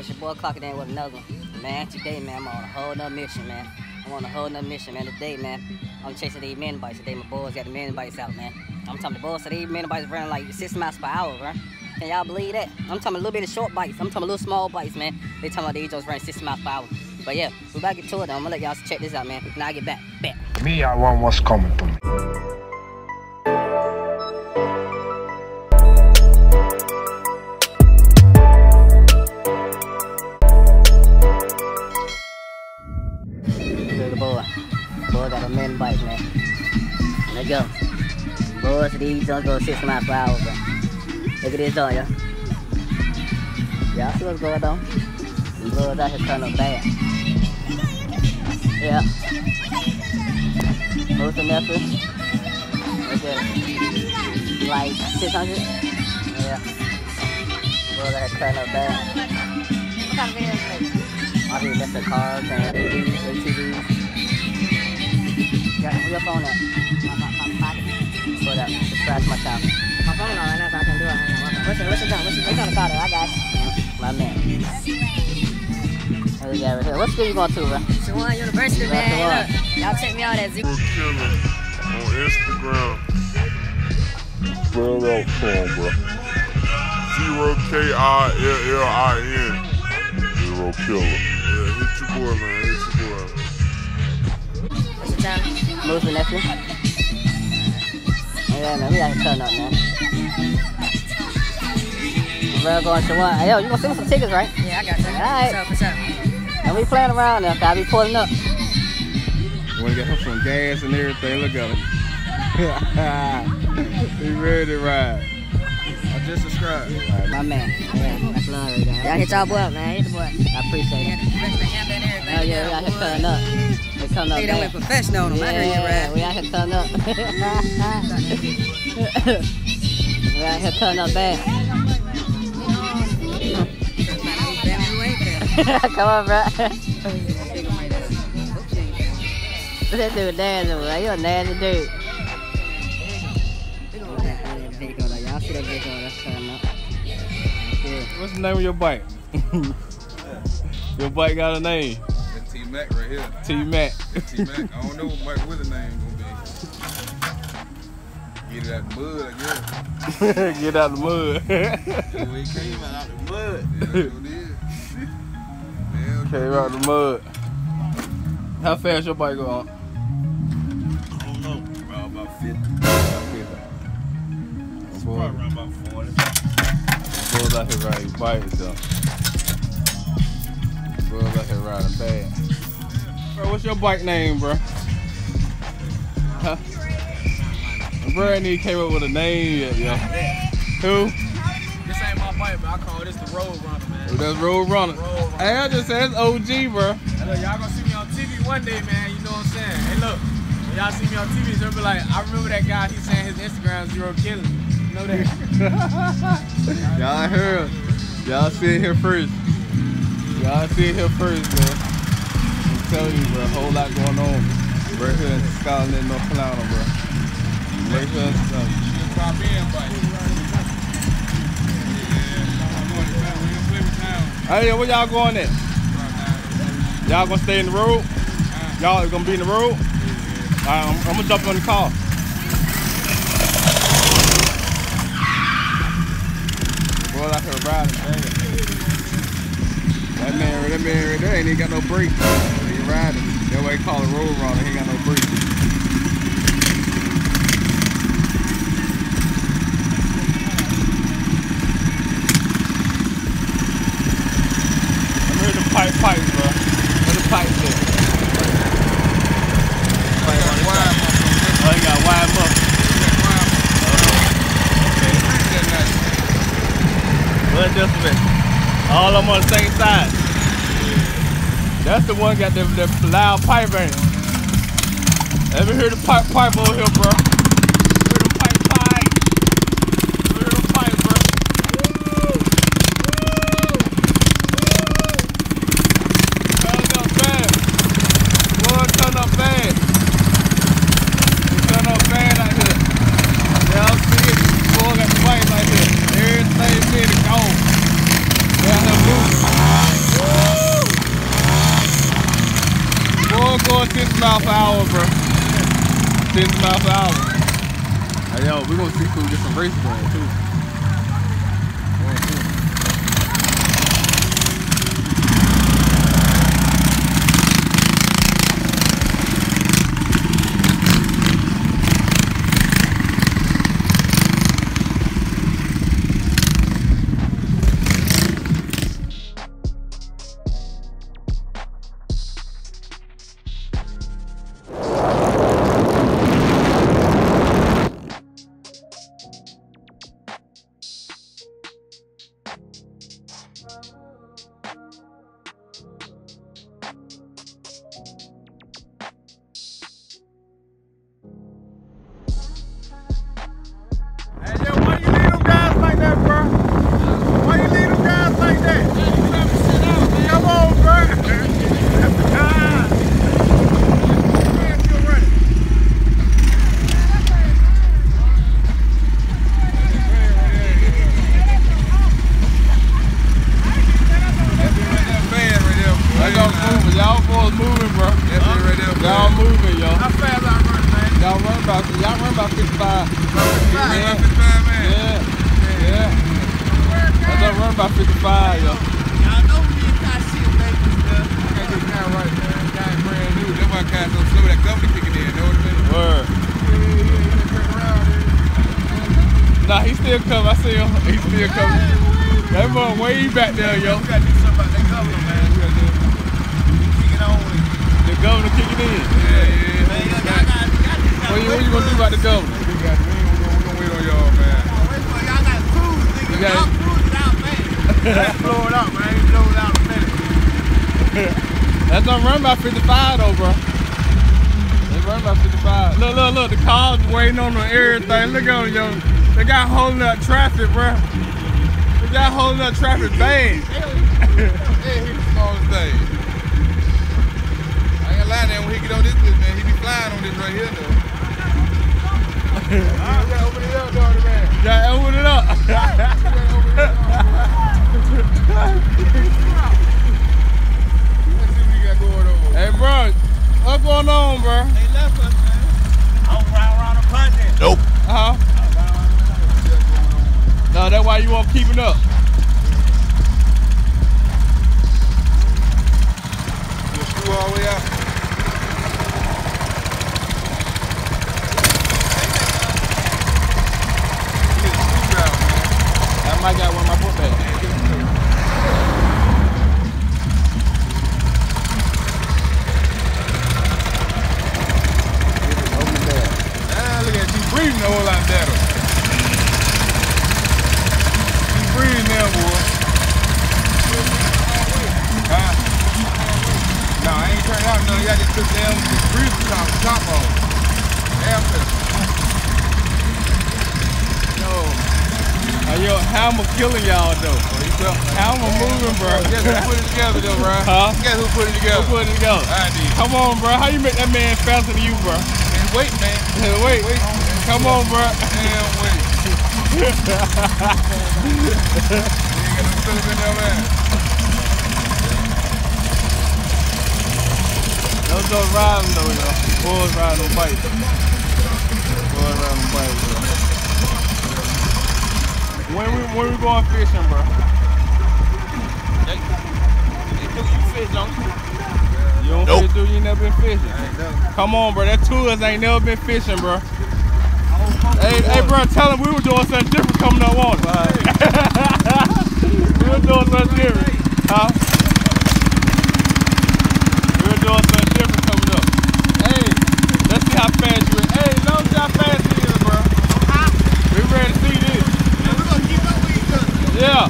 It's your boy clocking in with another one. Man, today, man, I'm on a whole nother mission, man. I'm on a whole nother mission, man. Today, man, I'm chasing these mini bikes. Today, my boys got the mini bikes out, man. I'm talking the boys, so these mini bikes running like 6 miles per hour, bro. Can y'all believe that? I'm talking a little bit of short bikes. I'm talking a little small bikes, man. They talking about these just running 6 miles per hour. But yeah, we about to get to it, though. I'm gonna let y'all check this out, man. Now I get back. Me, I want what's coming to me. Boy got a mini bike, man. Let's go. Boys, these don't go 6 miles per hour, bro. Look at this on, y'all. Y'all see what's going on? These boys out here turning up bad. Yeah. Most of NEPHEW. Look at it. Like 600. Yeah. Boys out here turning up bad. What kind of videos is this? All these electric cars and ATVs. Where your phone at? My pocket. Put up. Subscribe to my channel. My phone on right now, so I can do it. What's your time? What's the car there? I got you. My man. There we go right here. What school you going to, bro? TYRONE University, man. Y'all check me out at OKILLIN on Instagram. Spell out song, bro. 0KILLIN. Zero killer. Yeah, hit your boy, man. Hit your boy. Move the NEPHEW. Yeah, man, we out here cutting up, man. We're going to one. Hey, yo, you gonna send me some tickets, right? Yeah, I got you. Alright. For sure. And we playing around now, I'll be pulling up. Wanna get him some gas and everything, look at him. He ready to ride. I just subscribed. Right, my man. Yeah, that's love right there. Y'all hit y'all boy up, man. Hit the boy. I appreciate it. Oh yeah, we out here cutting up. We coming up. They done went professional on them. I heard you ride. We out here cutting up. We out here cutting up bad. Come on, bro. That dude dancing, bro. You a nasty dude. Y'all see that video that's coming up. What's the name of your bike? Your bike got a name. That's T-Mac right here. T-Mac. T-Mac. I don't know what Mike Willis name gonna be. Get it out the mud, I guess. Get out the mud. That's where he came out the mud. Yeah, that's what it is. Came out the mud. How fast your bike go on? I don't know. About 50. It's probably around about 40. Boys out here riding bikes, though. Boys out here riding bad. Bro, what's your bike name, bro? Huh? Bro, ain't even came up with a name yet, yo. Who? This ain't my bike, but I call this the Road Runner, man. Oh, that's Road Runner. Hey, I just said it's OG, bro. Hey, look, y'all gonna see me on TV one day, man. You know what I'm saying? Hey, look, when y'all see me on TV, they'll be like, I remember that guy. He's saying his Instagram is OKILLIN. You know that? Y'all heard. Y'all see it here first. Y'all see it here first, man. I'm telling you, bro, a whole lot going on right here in Scotland and North Carolina, bro. Right here in Scotland. Top end bike. Hey, where y'all going at? Y'all gonna stay in the road? Y'all gonna be in the road? I'm gonna jump on the car. Boy, out here riding, man. That man right there ain't even got no brakes. He riding. That's why he call it Road Runner. He ain't got no brakes. Pipes, bro. Where's the pipes at? Oh, you got wire up. Okay. What adjustment? All of them on the same side. That's the one got the loud pipe in it. Ever hear the pipe over here, bro? Hear the pipe? Hear the pipe, bro? Turn up bad. Turn up bad out here. Y'all see it? Boy got the white right here. Everything been gone. They out here moving. hour, bro. 10 miles an hour. Hey, yo, we're gonna see if we get some race going too. Back there, yo. We gotta do something about that governor, man. We gotta do kicking on with it. The governor kicking in. Yeah. Man, what you gonna do about the governor? We gonna wait on y'all, man. Y'all got cruise, nigga. Y'all cruise it out, man. Let's blow it out, man. Blow it out in a minute. That's not run by 55 though, bro. They run by 55. Look, the cars waiting on everything. Look at them, yo. They got holding up traffic, bro. Y'all holding up traffic bad. Hey, he's the smallest thing. I ain't gonna lie, man, when he get on this list, man, he be flying on this right here, though. You gotta open it up, dog, man. You gotta open it up. Let's see what you got going on. Hey, bro, what's going on, bro? They left us, man. I don't ride around the punch. Nope. No, that's why you won't keep it up. You'll screw all the way out. You need a screwdriver, man. I might got one in my book bag. Open it there. Look at you breathing a whole lot better. Breathe now, boy. Huh? No, I ain't turned out none. Y'all just took them breathe top off. After. Yo, how am I killing y'all though? How am I moving, bro? Guess who put it together though, bro? Huh? Guess who put it together? Who put it together? I did. Come on, bro. How you make that man faster than you, bro? Man, wait, man. Wait. Come on, bro. Damn, wait. You ain't got no feeling in there, man. Those are riding though, yo. Boys riding on bikes. Boys riding on bikes, yo. When we going fishing, bro? You fish, don't you? You don't fish, dude? You ain't never been fishing? Come on, bro. That two of us ain't never been fishing, bro. Hey, bro, tell him we were doing something different coming up on it. We were doing something different. Huh? We were doing something different coming up. Hey, let's see how fast you is. Hey, let's see how fast he is, bro. We ready to see this. Yeah, we're going to keep up with each other. Yeah.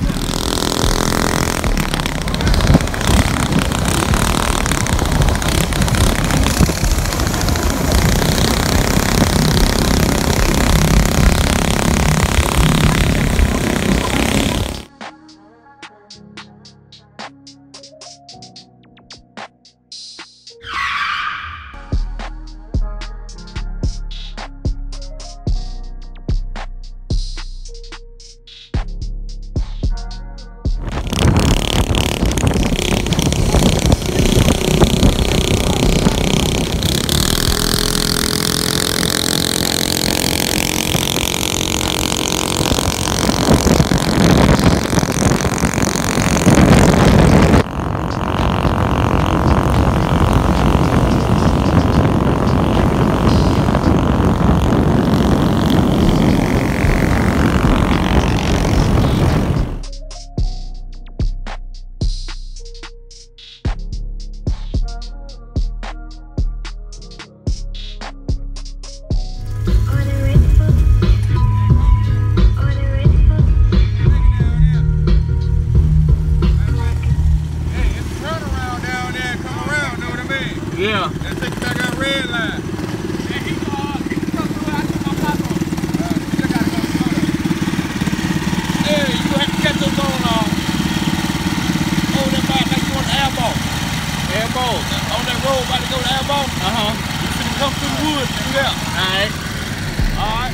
Yeah. Let's take it back out red line. And he can come through. I took my pop on. You just gotta go slow. Hey, you gonna have to catch those on that back like you on the air ball. Air ball. On that road about to go to air ball. You finna come through the woods through there. Alright. Alright.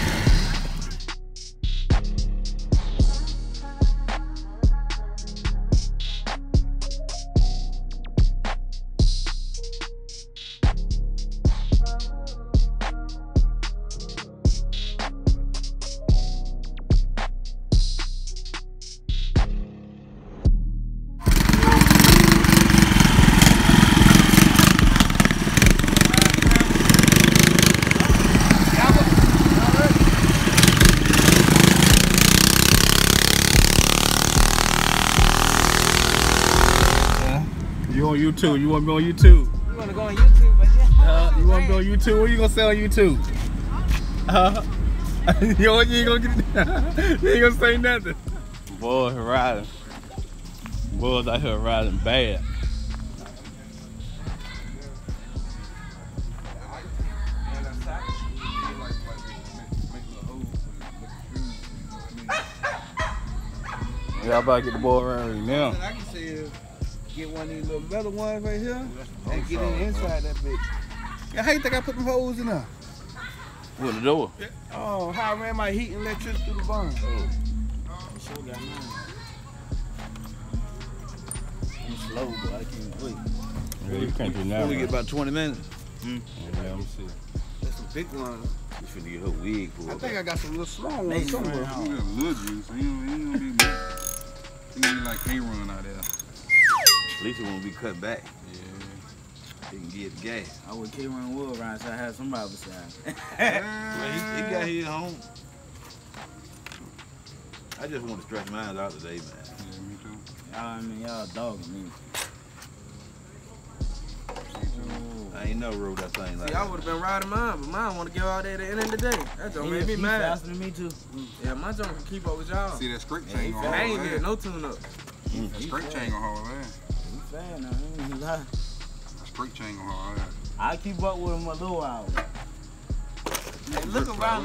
You on YouTube? You want to be on YouTube? You want to go on YouTube, but yeah. You want to be on YouTube? What you gonna say on YouTube? You ain't gonna get you ain't gonna say nothing. Boys riding. Boys out here riding bad. Y'all about to get the ball around right now. I can see it. Get one of these little metal ones right here and get in inside that bitch. Yeah, how you think I put them holes in there? With the door. Oh, how I ran my heat and electricity through the barn. I'm slow, but I can't wait. Yeah, you can't do nothing. We get about 20 minutes. Yeah, let me see. That's some big ones. You finna get her wig for I it. think I got some little small ones somewhere. You got a little juice, so you don't be like K-Run out there. At least it won't be cut back. Yeah. He can get the gas. I would K-Run wood around, so I had somebody beside me. Well, he got his home. I just want to stretch mine out today, man. Yeah, me too. Y'all dogging me. I ain't never rode that thing like See, that. I would have been riding mine, but mine want to get out there at the end of the day. That don't make me mad. faster than me too. Yeah, my junk can keep up with y'all. See that scrape chain And gonna I hold ain't did that. no tune-up. That scrape chain gonna hold that. He fast now, I ain't gonna lie. That scrape chain gonna hold that. I keep up with him a little while. Hey, Look around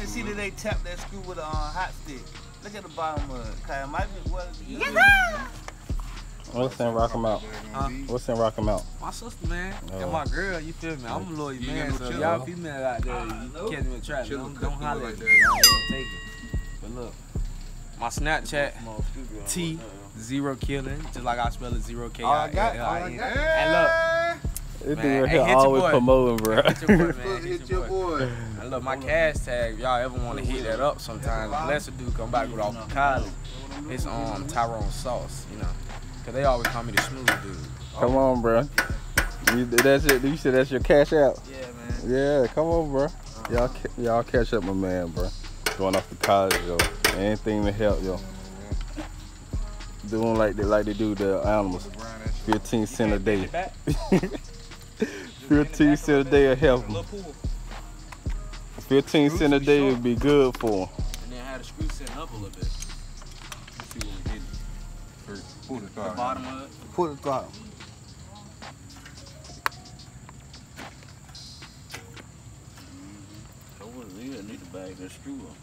and see that they tap that screw with a hot stick. Look at the bottom of it. It might be what What's in rock 'em out? What's in rock 'em out? my sister, man. Oh. And my girl, you feel me? I'm a loyal You man, got no so chill. y'all female out there, you catch me in traffic. Chill Don't cut holler like at that. me. I ain't gonna take it. But look, my Snapchat, T0KILLIN, just like I spell it, 0KILLIN. And look, This Man, dude right hey, here hit your always boy. promoting, bro. hit your boy, man. Hit your boy. And look, my cash tag, if y'all ever want to hit that up sometime, bless a dude come back with off college. It's TYRONE sauce, you know. Cause they always call me the smooth dude. Come on, bro. That's it. You said that's your cash out. Yeah, man. Yeah, come on, bro. Y'all catch up, my man, bro. Going off to college, yo. Anything to help, yo. Doing like they do the animals. 15 cents a day. 15 cents a day will help them. 15 cents a day would be good for them. And then had the screw setting up a little bit. Let's see what we hit. First, pull the The throttle. bottom of it. Pull the throttle. You need to bag that screw up.